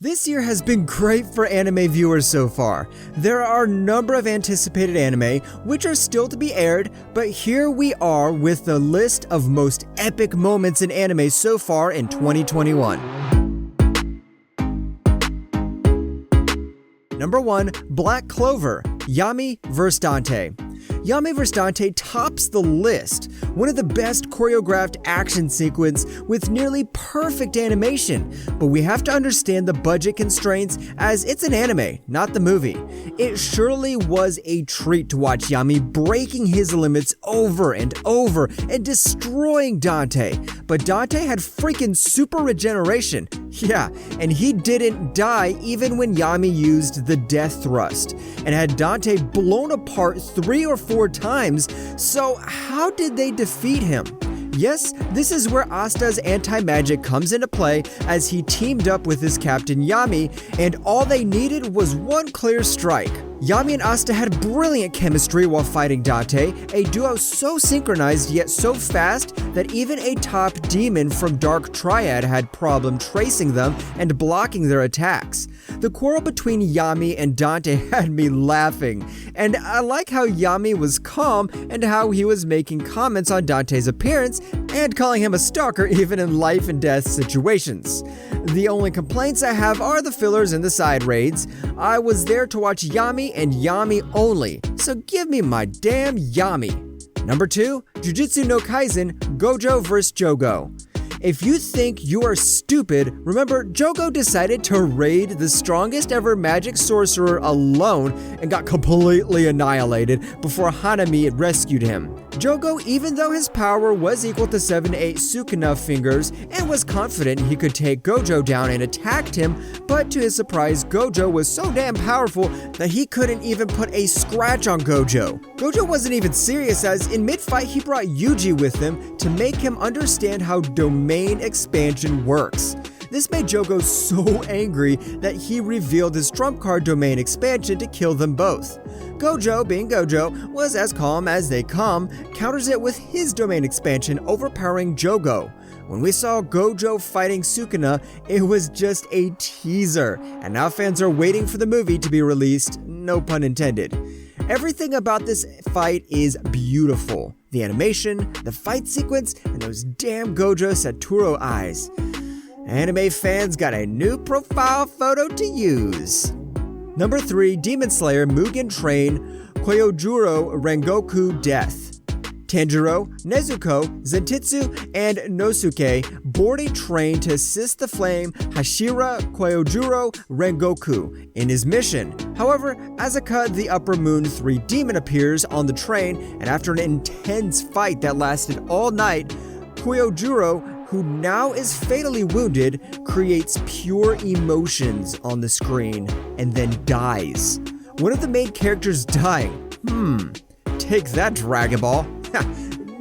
This year has been great for anime viewers so far. There are a number of anticipated anime which are still to be aired, but here we are with the list of most epic moments in anime so far in 2021. Number 1, Black Clover, Yami vs Dante. Yami vs Dante tops the list, one of the best choreographed action sequence with nearly perfect animation, but we have to understand the budget constraints as it's an anime, not the movie. It surely was a treat to watch Yami breaking his limits over and over and destroying Dante, but Dante had freaking super regeneration. Yeah, and he didn't die even when Yami used the death thrust, and had Dante blown apart 3 or 4 times, so how did they defeat him? Yes, this is where Asta's anti-magic comes into play as he teamed up with his captain Yami, and all they needed was one clear strike. Yami and Asta had brilliant chemistry while fighting Dante, a duo so synchronized yet so fast that even a top demon from Dark Triad had problem tracing them and blocking their attacks. The quarrel between Yami and Dante had me laughing, and I like how Yami was calm and how he was making comments on Dante's appearance and calling him a stalker even in life and death situations. The only complaints I have are the fillers and the side raids. I was there to watch Yami and Yami only, so give me my damn Yami. Number 2, Jujitsu no Kaisen, Gojo vs Jogo. If you think you are stupid, remember Jogo decided to raid the strongest ever magic sorcerer alone and got completely annihilated before Hanami rescued him. Jogo, even though his power was equal to 7-8 Sukuna fingers and was confident he could take Gojo down and attacked him, but to his surprise, Gojo was so damn powerful that he couldn't even put a scratch on Gojo. Gojo wasn't even serious as in mid-fight he brought Yuji with him to make him understand how domain expansion works. This made Jogo so angry that he revealed his trump card domain expansion to kill them both. Gojo, being Gojo, was as calm as they come, counters it with his domain expansion overpowering Jogo. When we saw Gojo fighting Sukuna, it was just a teaser, and now fans are waiting for the movie to be released, no pun intended. Everything about this fight is beautiful. The animation, the fight sequence, and those damn Gojo Satoru eyes. Anime fans got a new profile photo to use. Number 3, Demon Slayer Mugen Train Koyojuro Rengoku Death. Tanjiro, Nezuko, Zenitsu, and Nosuke board a train to assist the flame Hashira Koyojuro Rengoku in his mission. However, Asuka the Upper Moon 3 demon appears on the train, and after an intense fight that lasted all night, Koyojuro, who now is fatally wounded, creates pure emotions on the screen and then dies. One of the main characters dying. Take that, Dragon Ball.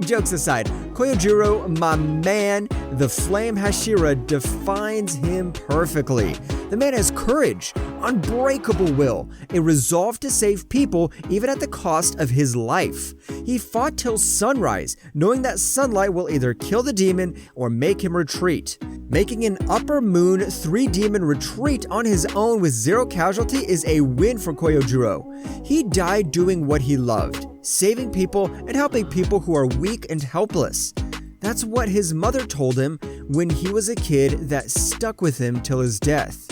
Jokes aside, Koyojuro, my man, the flame Hashira defines him perfectly. The man has courage, unbreakable will, a resolve to save people even at the cost of his life. He fought till sunrise, knowing that sunlight will either kill the demon or make him retreat. Making an Upper Moon 3 demon retreat on his own with 0 casualty is a win for Koyojuro. He died doing what he loved, saving people and helping people who are weak and helpless. That's what his mother told him when he was a kid that stuck with him till his death.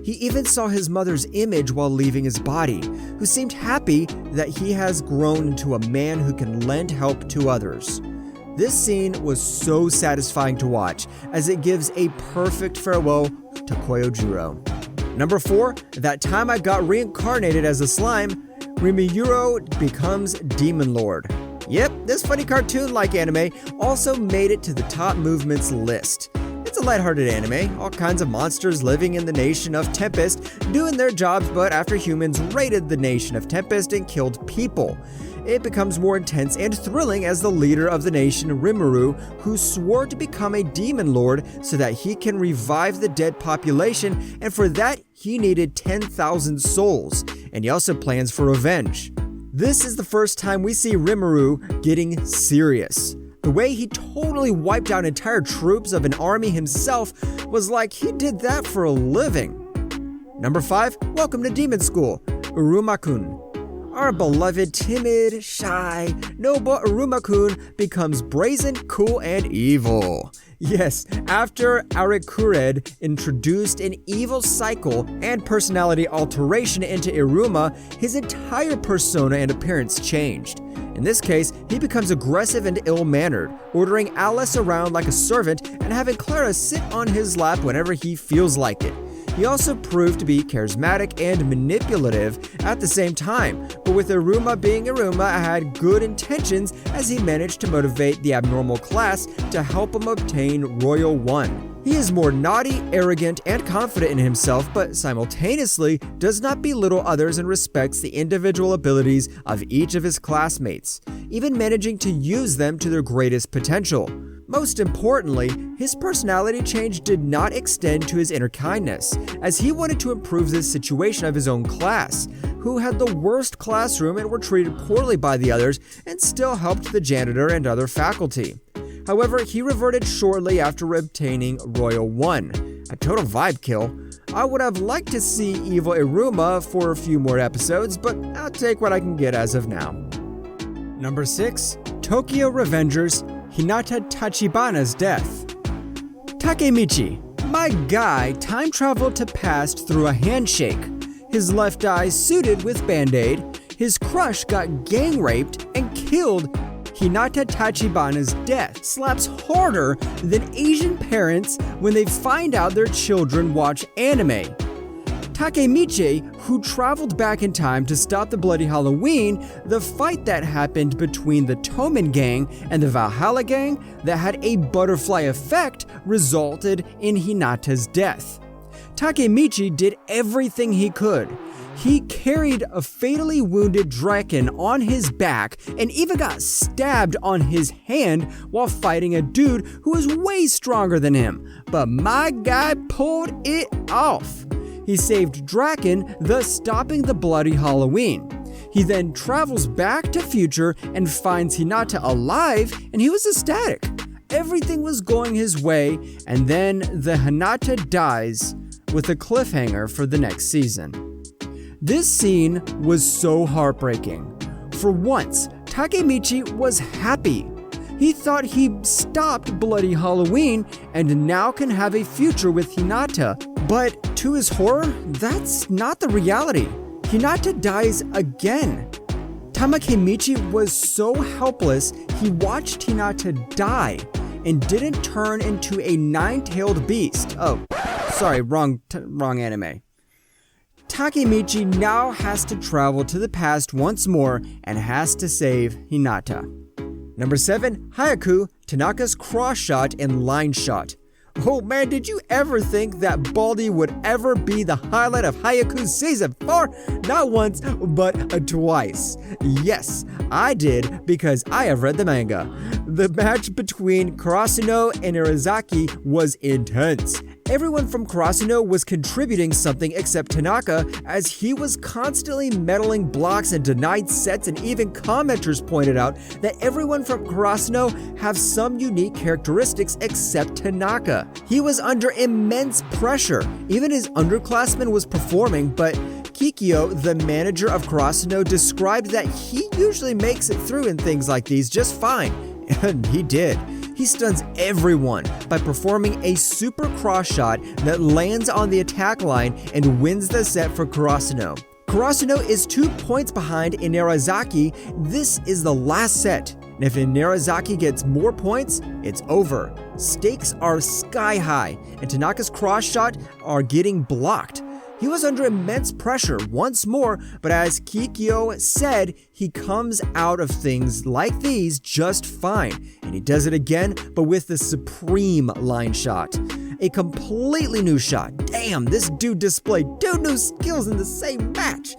He even saw his mother's image while leaving his body, who seemed happy that he has grown into a man who can lend help to others. This scene was so satisfying to watch, as it gives a perfect farewell to Koyojuro. Number 4, That Time I Got Reincarnated as a Slime, Rimeru becomes Demon Lord. Yep, this funny cartoon-like anime also made it to the top movements list. It's a lighthearted anime, all kinds of monsters living in the nation of Tempest, doing their jobs, but after humans raided the nation of Tempest and killed people. It becomes more intense and thrilling as the leader of the nation, Rimeru, who swore to become a demon lord so that he can revive the dead population, and for that he needed 10,000 souls, and he also plans for revenge. This is the first time we see Rimeru getting serious. The way he totally wiped out entire troops of an army himself was like he did that for a living. Number 5, welcome to Demon School, Rumakun. Our beloved, timid, shy, noble Rumakun becomes brazen, cool, and evil. Yes, after Arikured introduced an evil cycle and personality alteration into Iruma, his entire persona and appearance changed. In this case, he becomes aggressive and ill-mannered, ordering Alice around like a servant and having Clara sit on his lap whenever he feels like it. He also proved to be charismatic and manipulative at the same time, but with Iruma being Iruma, had good intentions as he managed to motivate the abnormal class to help him obtain Royal 1. He is more naughty, arrogant, and confident in himself, but simultaneously does not belittle others and respects the individual abilities of each of his classmates, even managing to use them to their greatest potential. Most importantly, his personality change did not extend to his inner kindness, as he wanted to improve the situation of his own class, who had the worst classroom and were treated poorly by the others, and still helped the janitor and other faculty. However, he reverted shortly after obtaining Royal 1. A total vibe kill. I would have liked to see evil Iruma for a few more episodes, but I'll take what I can get as of now. Number 6, Tokyo Revengers, Hinata Tachibana's death. Takemichi, my guy, time traveled to past through a handshake. His left eye suited with Band-Aid, his crush got gang raped and killed. Hinata Tachibana's death slaps harder than Asian parents when they find out their children watch anime. Takemichi, who traveled back in time to stop the Bloody Halloween, the fight that happened between the Tomen gang and the Valhalla gang that had a butterfly effect, resulted in Hinata's death. Takemichi did everything he could. He carried a fatally wounded Draken on his back and even got stabbed on his hand while fighting a dude who was way stronger than him. But my guy pulled it off. He saved Draken, thus stopping the Bloody Halloween. He then travels back to future and finds Hinata alive, and he was ecstatic. Everything was going his way, and then the Hinata dies with a cliffhanger for the next season. This scene was so heartbreaking. For once, Takemichi was happy. He thought he stopped Bloody Halloween and now can have a future with Hinata. But to his horror, that's not the reality. Hinata dies again. Takemichi was so helpless, he watched Hinata die and didn't turn into a nine-tailed beast. Oh, sorry, wrong anime. Takemichi now has to travel to the past once more and has to save Hinata. Number 7, Hayaku Tanaka's cross shot and line shot. Oh man, did you ever think that Baldy would ever be the highlight of Hayaku's Season 4? Not once, but twice. Yes, I did, because I have read the manga. The match between Karasuno and Irizaki was intense. Everyone from Karasuno was contributing something except Tanaka, as he was constantly meddling blocks and denied sets, and even commenters pointed out that everyone from Karasuno have some unique characteristics except Tanaka. He was under immense pressure. Even his underclassman was performing, but Kikyo, the manager of Karasuno, described that he usually makes it through in things like these just fine. And he did. He stuns everyone by performing a super cross shot that lands on the attack line and wins the set for Karasuno. Karasuno is 2 points behind Irizaki. This is the last set. And if Irizaki gets more points, it's over. Stakes are sky high, and Tanaka's cross shot are getting blocked. He was under immense pressure once more, but as Kikyo said, he comes out of things like these just fine. And he does it again, but with the supreme line shot. A completely new shot. Damn, this dude displayed 2 new skills in the same match.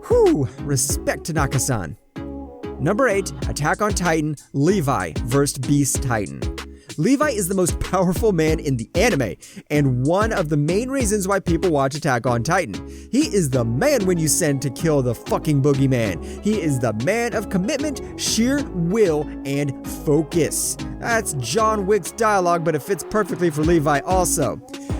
Whew, respect Tanaka-san. Number 8, Attack on Titan, Levi vs. Beast Titan. Levi is the most powerful man in the anime, and one of the main reasons why people watch Attack on Titan. He is the man when you send to kill the fucking boogeyman. He is the man of commitment, sheer will, and focus. That's John Wick's dialogue, but it fits perfectly for Levi also.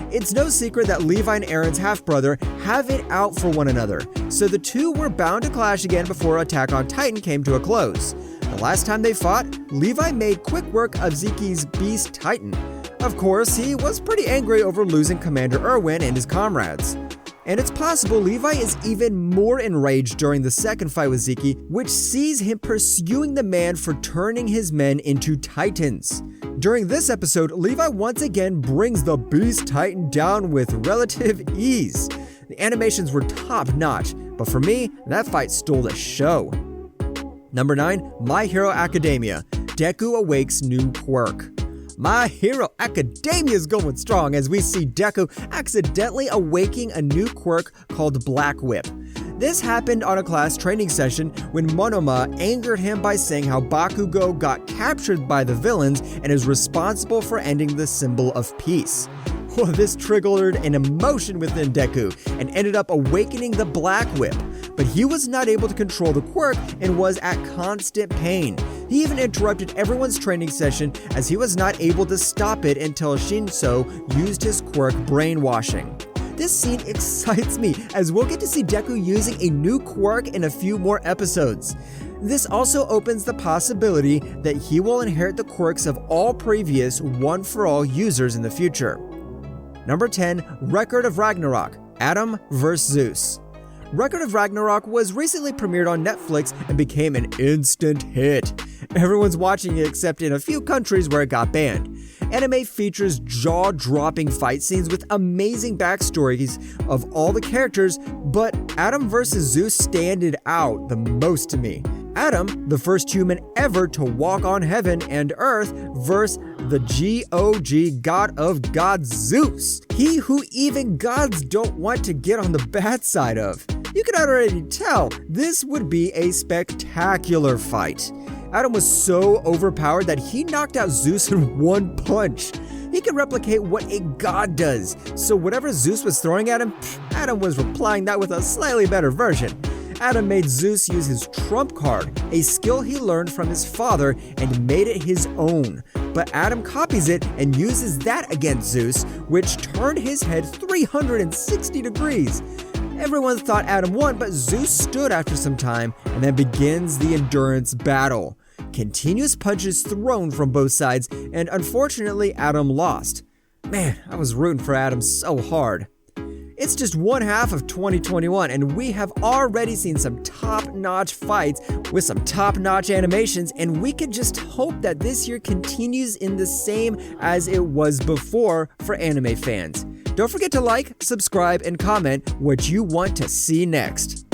It's no secret that Levi and Aaron's half-brother have it out for one another, so the two were bound to clash again before Attack on Titan came to a close. The last time they fought, Levi made quick work of Zeki's Beast Titan. Of course, he was pretty angry over losing Commander Erwin and his comrades. And it's possible Levi is even more enraged during the second fight with Zeki, which sees him pursuing the man for turning his men into Titans. During this episode, Levi once again brings the Beast Titan down with relative ease. The animations were top-notch, but for me, that fight stole the show. Number 9, My Hero Academia. Deku awakes new quirk. My Hero Academia is going strong as we see Deku accidentally awaking a new quirk called Black Whip. This happened on a class training session when Monoma angered him by saying how Bakugo got captured by the villains and is responsible for ending the symbol of peace. Well, this triggered an emotion within Deku and ended up awakening the Black Whip, but he was not able to control the quirk and was at constant pain. He even interrupted everyone's training session as he was not able to stop it until Shinso used his quirk brainwashing. This scene excites me as we'll get to see Deku using a new quirk in a few more episodes. This also opens the possibility that he will inherit the quirks of all previous One for All users in the future. Number 10, Record of Ragnarok, Adam vs. Zeus. Record of Ragnarok was recently premiered on Netflix and became an instant hit. Everyone's watching it except in a few countries where it got banned. Anime features jaw-dropping fight scenes with amazing backstories of all the characters, but Adam vs. Zeus stand out the most to me. Adam, the first human ever to walk on heaven and earth, versus the GOG god of gods, Zeus. He who even gods don't want to get on the bad side of. You can already tell this would be a spectacular fight. Adam was so overpowered that he knocked out Zeus in one punch. He can replicate what a god does, so whatever Zeus was throwing at him, Adam was replying that with a slightly better version. Adam made Zeus use his trump card, a skill he learned from his father and made it his own. But Adam copies it and uses that against Zeus, which turned his head 360 degrees. Everyone thought Adam won, but Zeus stood after some time and then begins the endurance battle. Continuous punches thrown from both sides, and unfortunately Adam lost. Man, I was rooting for Adam so hard. It's just one half of 2021 and we have already seen some top-notch fights with some top-notch animations, and we can just hope that this year continues in the same as it was before for anime fans. Don't forget to like, subscribe, and comment what you want to see next.